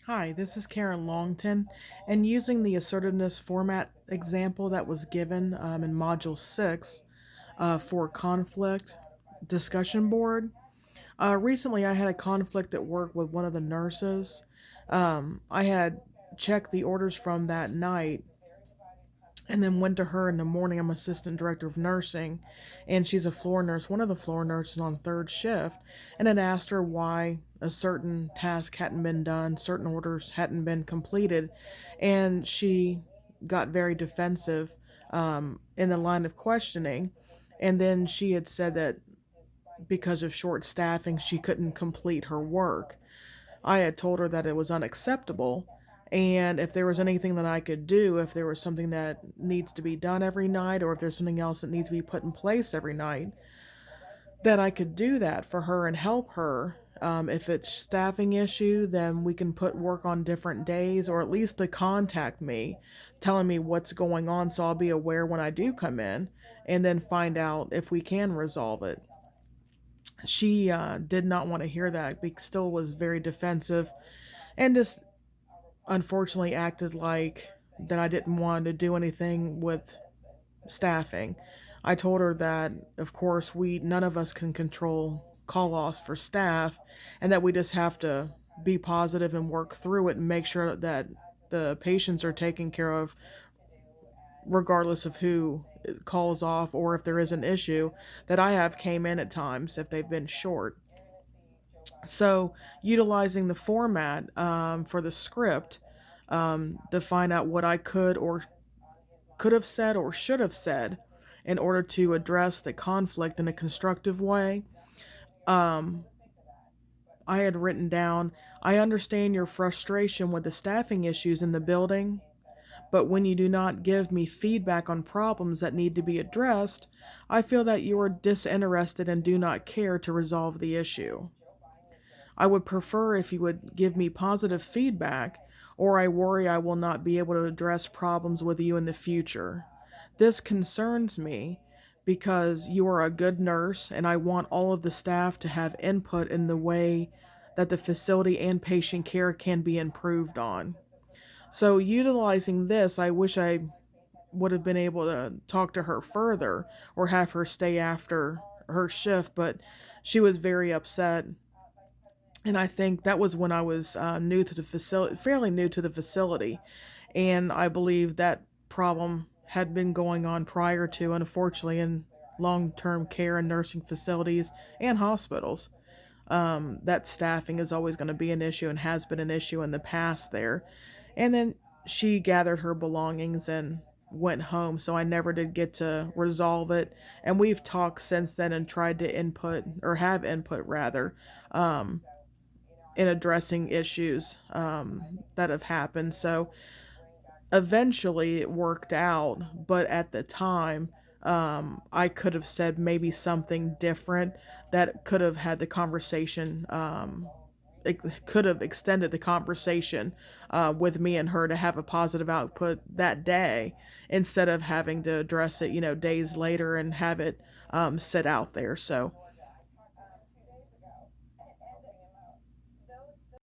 Hi, this is Karen Longton, and using the assertiveness format example that was given in Module 6 for conflict discussion board. Recently, I had a conflict at work with one of the nurses. I had checked the orders from that night and then went to her in the morning. I'm assistant director of nursing, and she's a floor nurse, one of the floor nurses on third shift, and had asked her why a certain task hadn't been done, certain orders hadn't been completed, and she got very defensive in the line of questioning. And then she had said that because of short staffing, she couldn't complete her work. I had told her that it was unacceptable, and if there was anything that I could do, if there was something that needs to be done every night, or if there's something else that needs to be put in place every night, that I could do that for her and help her. If it's staffing issue, then we can put work on different days, or at least to contact me, telling me what's going on, so I'll be aware when I do come in, and then find out if we can resolve it. She did not want to hear that, but still was very defensive, and just unfortunately acted like that I didn't want to do anything with staffing. I told her that of course we none of us can control call offs for staff, and that we just have to be positive and work through it and make sure that the patients are taken care of regardless of who calls off, or if there is an issue that I have came in at times if they've been short. So, utilizing the format for the script to find out what I could have said or should have said in order to address the conflict in a constructive way. Um, I had written down, I understand your frustration with the staffing issues in the building, but when you do not give me feedback on problems that need to be addressed, I feel that you are disinterested and do not care to resolve the issue. I would prefer if you would give me positive feedback, or I worry I will not be able to address problems with you in the future. This concerns me because you are a good nurse, and I want all of the staff to have input in the way that the facility and patient care can be improved on. So, utilizing this, I wish I would have been able to talk to her further or have her stay after her shift, but she was very upset, and I think that was when I was new to the facility, fairly new to the facility, and I believe that problem had been going on prior to, unfortunately, in long-term care and nursing facilities and hospitals. That staffing is always going to be an issue and has been an issue in the past there. And then she gathered her belongings and went home, so I never did get to resolve it. And we've talked since then and tried to input, or have input rather, in addressing issues that have happened. So eventually it worked out, but at the time, I could have said maybe something different that could have had the conversation. It could have extended the conversation with me and her to have a positive output that day, instead of having to address it, days later and have it sit out there. So